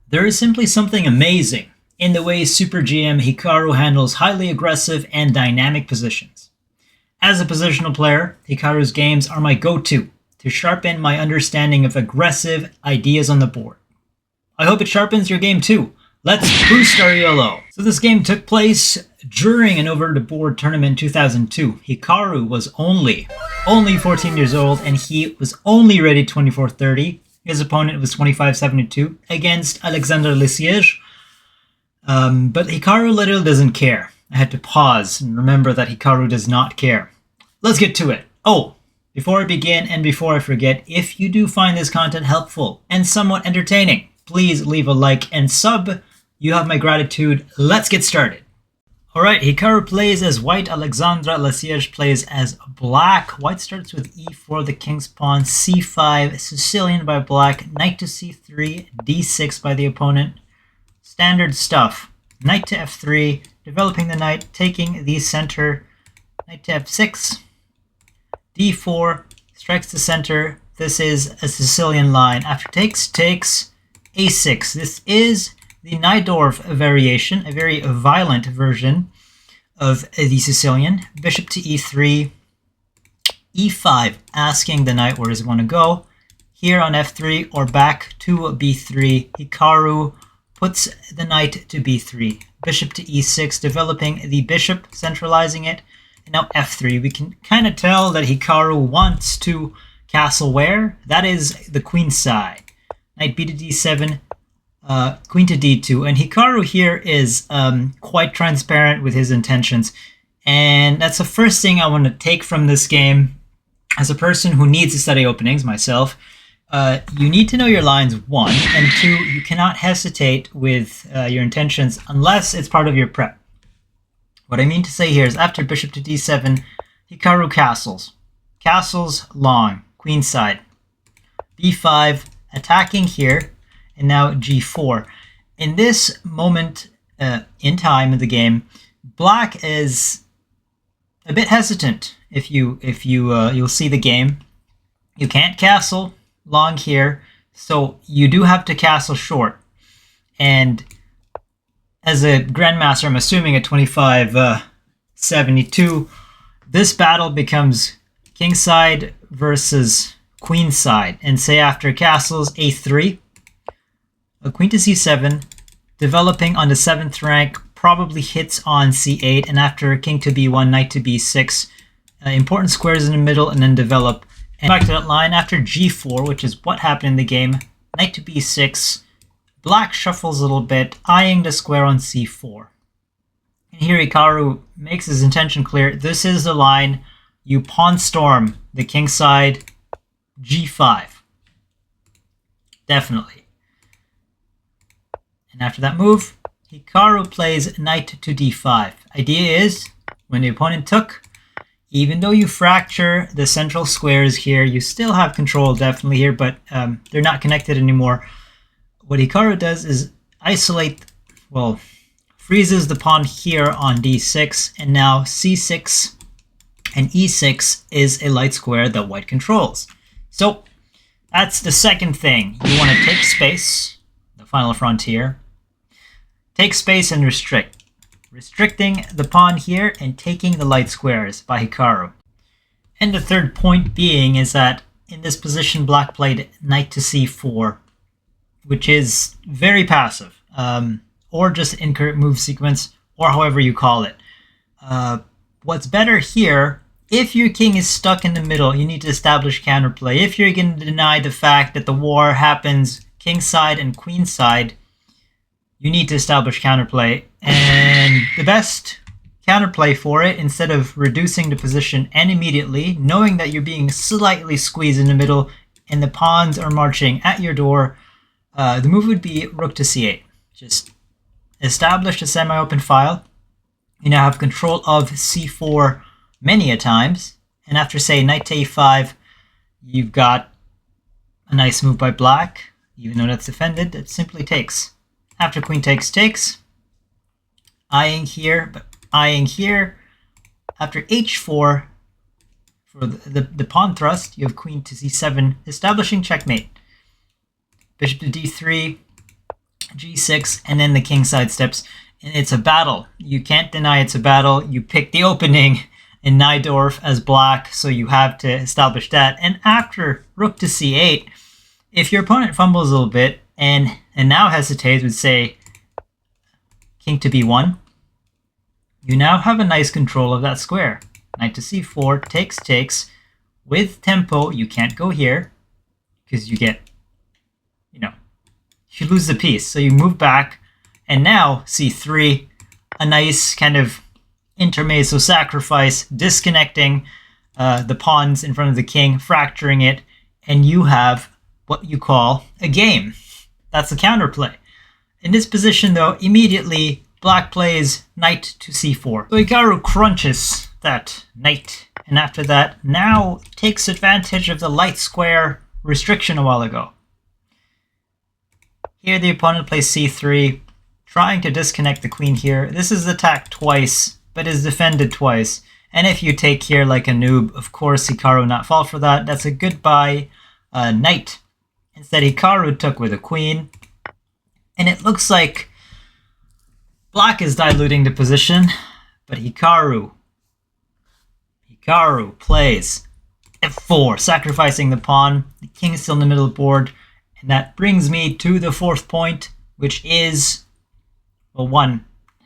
There is simply something amazing in the way Super GM Hikaru handles highly aggressive and dynamic positions. As a positional player, Hikaru's games are my go-to to sharpen my understanding of aggressive ideas on the board. I hope it sharpens your game too. Let's boost our ELO. So this game took place during an over-the-board tournament in 2002. Hikaru was only 14 years old and he was only rated 2430. His opponent was 2572 against Alexander Lisiege. But Hikaru literally doesn't care. I had to pause and remember that Hikaru does not care. Let's get to it. Oh, before I begin and before I forget, if you do find this content helpful and somewhat entertaining, please leave a like and sub. You have my gratitude. Let's get started. Alright, Hikaru plays as white, Alexandra Lisiege plays as black. White starts with e4, the king's pawn, c5, Sicilian by black, knight to c3, d6 by the opponent. Standard stuff. Knight to f3, developing the knight, taking the center, knight to f6, d4, strikes the center. This is a Sicilian line. After takes, a6. This is the Najdorf variation, a very violent version of the Sicilian. Bishop to e3, e5, asking the knight where does it want to go. Here on f3 or back to b3, Hikaru puts the knight to b3. Bishop to e6, developing the bishop, centralizing it. And now f3. We can kind of tell that Hikaru wants to castle where? That is the queen side. Knight b to d7, queen to d2, and Hikaru here is quite transparent with his intentions, and that's the first thing I want to take from this game. As a person who needs to study openings myself, you need to know your lines, 1, and 2, you cannot hesitate with your intentions unless it's part of your prep. What I mean to say here is after bishop to d7, Hikaru castles long, queen side, b5, attacking here, and now g4. In this moment in time in the game, black is a bit hesitant. If you'll see the game, you can't castle long here, so you do have to castle short. And as a grandmaster, I'm assuming at 2572, this battle becomes king side versus queen side. And say after castles a3, a queen to c7, developing on the 7th rank, probably hits on c8, and after king to b1, knight to b6, important squares in the middle, and then develop. And back to that line after g4, which is what happened in the game, knight to b6, black shuffles a little bit, eyeing the square on c4. And here Hikaru makes his intention clear. This is the line. You pawn storm the king side, g5. Definitely. And after that move, Hikaru plays knight to d5. Idea is, when the opponent took, even though you fracture the central squares here, you still have control definitely here, but they're not connected anymore. What Hikaru does is freezes the pawn here on d6, and now c6 and e6 is a light square that white controls. So that's the second thing. You want to take space, the final frontier. Take space and restrict. Restricting the pawn here and taking the light squares by Hikaru. And the third point being is that in this position, black played knight to c4, which is very passive, or just incorrect move sequence, or however you call it. What's better here, if your king is stuck in the middle, you need to establish counterplay. If you're going to deny the fact that the war happens king side and queen side, you need to establish counterplay. And the best counterplay for it, instead of reducing the position and immediately, knowing that you're being slightly squeezed in the middle and the pawns are marching at your door, the move would be rook to c8. Just establish a semi-open file. You now have control of c4 many a times. And after, say, knight to a5, you've got a nice move by black. Even though that's defended, it simply takes. After queen takes, eyeing here, but eyeing here. After h4, for the pawn thrust, you have queen to c7, establishing checkmate. Bishop to d3, g6, and then the king sidesteps. And it's a battle. You can't deny it's a battle. You pick the opening in Najdorf as black, so you have to establish that. And after rook to c8, if your opponent fumbles a little bit and now hesitates, would say king to b1, you now have a nice control of that square. Knight to c4, takes. With tempo, you can't go here because you get, you lose the piece. So you move back, and now c3, a nice kind of intermezzo sacrifice, disconnecting the pawns in front of the king, fracturing it, and you have what you call a game. That's the counterplay. In this position, though, immediately black plays knight to c4. So Hikaru crunches that knight, and after that, now takes advantage of the light square restriction a while ago. Here the opponent plays c3, trying to disconnect the queen here. This is attacked twice, but is defended twice. And if you take here like a noob, of course Hikaru will not fall for that. That's a goodbye knight. Instead, Hikaru took with a queen. And it looks like black is diluting the position, but Hikaru plays f4, sacrificing the pawn. The king is still in the middle of the board. And that brings me to the fourth point, which is, well, 1,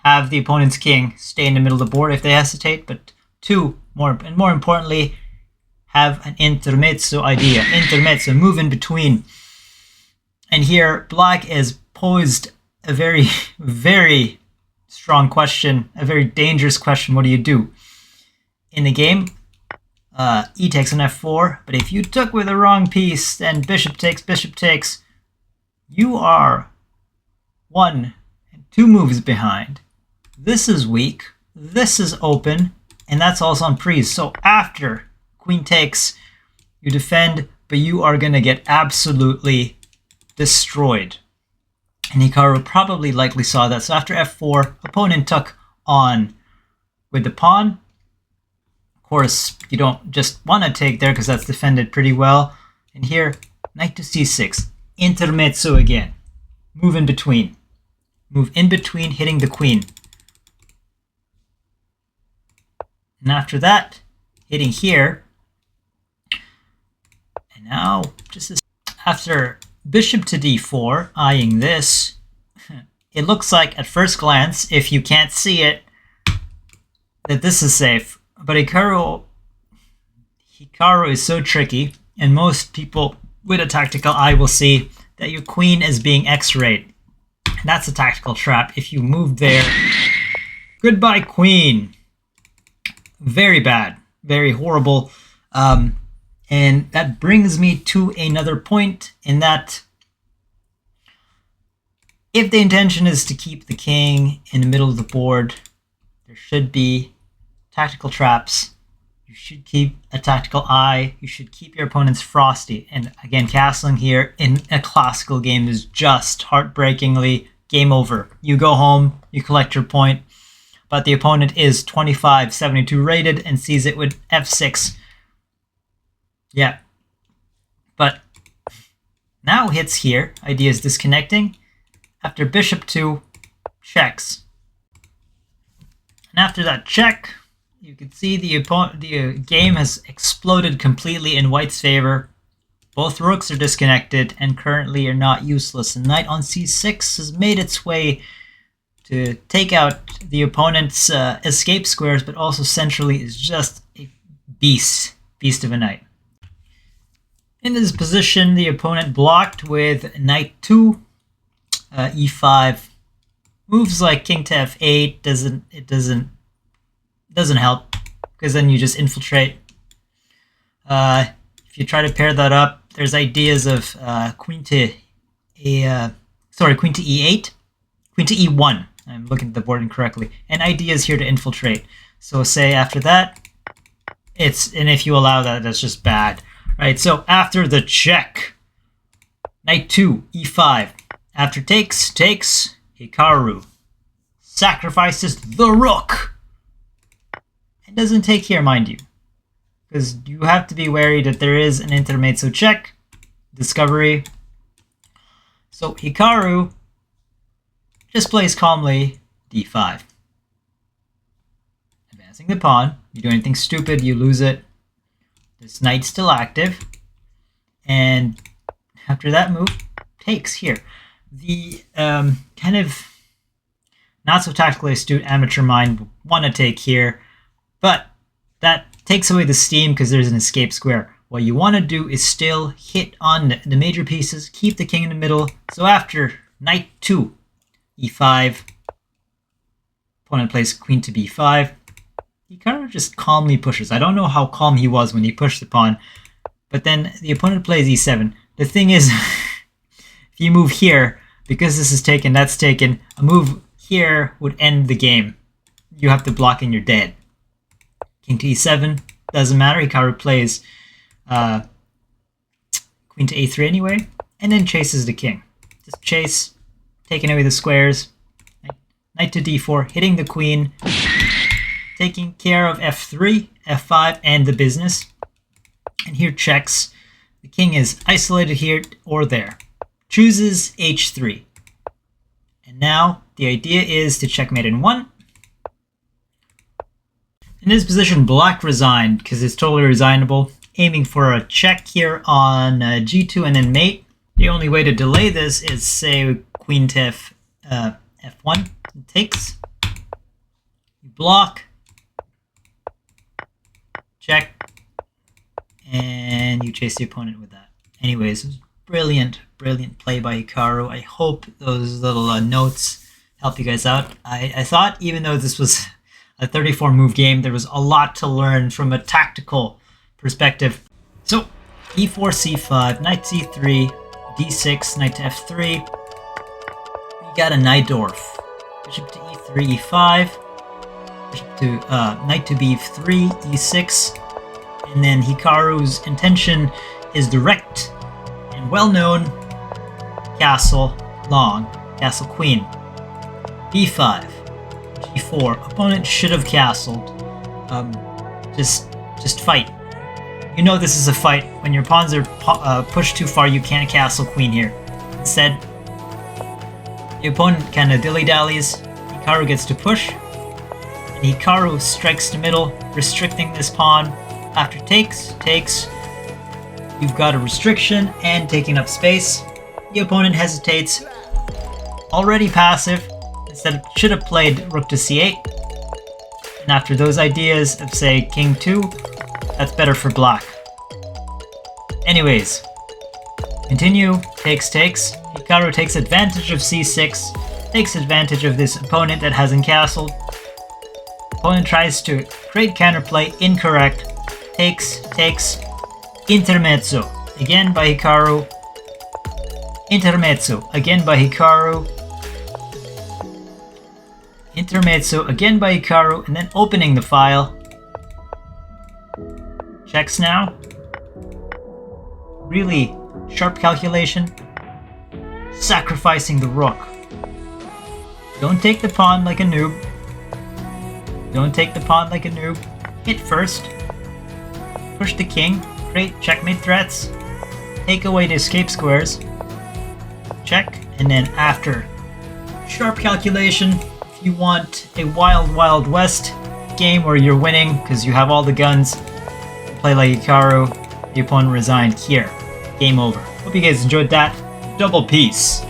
have the opponent's king stay in the middle of the board if they hesitate, but 2, more importantly, have an intermezzo idea. Intermezzo, move in between. And here, black is posed a very, very strong question, a very dangerous question. What do you do? In the game, e takes on f4, but if you took with the wrong piece, then bishop takes, you are 1 and 2 moves behind. This is weak, this is open, and that's also on prise. So after queen takes, you defend, but you are going to get absolutely destroyed. And Hikaru probably likely saw that. So after f4, opponent took on with the pawn. Of course, you don't just want to take there because that's defended pretty well. And here, knight to c6, intermezzo again. Move in between. Move in between, hitting the queen. And after that, hitting here. And now, after bishop to d4, eyeing this, it looks like at first glance, if you can't see it, that this is safe. But Hikaru is so tricky, and most people with a tactical eye will see that your queen is being x-rayed. And that's a tactical trap. If you move there, goodbye queen. Very bad, very horrible. And that brings me to another point, in that if the intention is to keep the king in the middle of the board, there should be tactical traps. You should keep a tactical eye. You should keep your opponents frosty. And again, castling here in a classical game is just heartbreakingly game over. You go home, you collect your point, but the opponent is 25-72 rated and sees it with f6. Yeah. But now hits here. Idea is disconnecting. After bishop 2, checks. And after that check, you can see the game has exploded completely in white's favor. Both rooks are disconnected and currently are not useless. And knight on c6 has made its way to take out the opponent's escape squares, but also centrally is just a beast of a knight. In this position, the opponent blocked with knight to e5. Moves like king to f8 doesn't help, because then you just infiltrate. If you try to pair that up, there's ideas of queen to e8, queen to e1. I'm looking at the board incorrectly, and ideas here to infiltrate. So say after that, and if you allow that, that's just bad. Right, so after the check, knight to e5. After takes, Hikaru sacrifices the rook. It doesn't take here, mind you, because you have to be wary that there is an intermezzo check, discovery. So Hikaru just plays calmly d5. Advancing the pawn. You do anything stupid, you lose it. This knight's still active. And after that move, takes here. The kind of not so tactically astute amateur mind would want to take here, but that takes away the steam because there's an escape square. What you want to do is still hit on the major pieces, keep the king in the middle. So after knight 2, e5, opponent plays queen to b5. Hikaru just calmly pushes. I don't know how calm he was when he pushed the pawn, but then the opponent plays e7. The thing is, if you move here, because this is taken, that's taken, a move here would end the game. You have to block and you're dead. King to e7, doesn't matter. Hikaru plays queen to a3 anyway, and then chases the king. Just chase, taking away the squares. Knight to d4, hitting the queen, taking care of f3, f5, and the business. And here checks. The king is isolated here or there. Chooses h3. And now the idea is to checkmate in 1. In this position, black resigned because it's totally resignable. Aiming for a check here on g2 and then mate. The only way to delay this is say queen to f1. It takes. You block. Check. And you chase the opponent with that. Anyways, it was brilliant play by Hikaru. I hope those little notes help you guys out. I thought even though this was a 34 move game, there was a lot to learn from a tactical perspective. So e4, c5, knight c3, d6, knight to f3. We got a Najdorf. Bishop to e3, e5. Bishop to knight to b3, e6. And then Hikaru's intention is direct and well-known. Castle long, castle queen. b5, g4. Opponent should have castled. Just fight. You know this is a fight. When your pawns are pushed too far, you can't castle queen here. Instead, the opponent kind of dilly-dallies. Hikaru gets to push. And Hikaru strikes the middle, restricting this pawn. After takes, you've got a restriction and taking up space. The opponent hesitates. Already passive. Instead, should have played rook to c8. And after those ideas of, say, king 2, that's better for black. Anyways, continue. Takes. Hikaru takes advantage of c6. Takes advantage of this opponent that hasn't castled. Opponent tries to create counterplay. Incorrect. Takes. Intermezzo. Again by Hikaru. Intermezzo. Again by Hikaru. Intermezzo. Again by Hikaru. And then opening the file. Checks now. Really sharp calculation. Sacrificing the rook. Don't take the pawn like a noob. Hit first. Push the king. Create checkmate threats. Take away the escape squares. Check. And then after sharp calculation, if you want a wild west game where you're winning because you have all the guns, play like Hikaru, the opponent resigned here. Game over. Hope you guys enjoyed that. Double peace.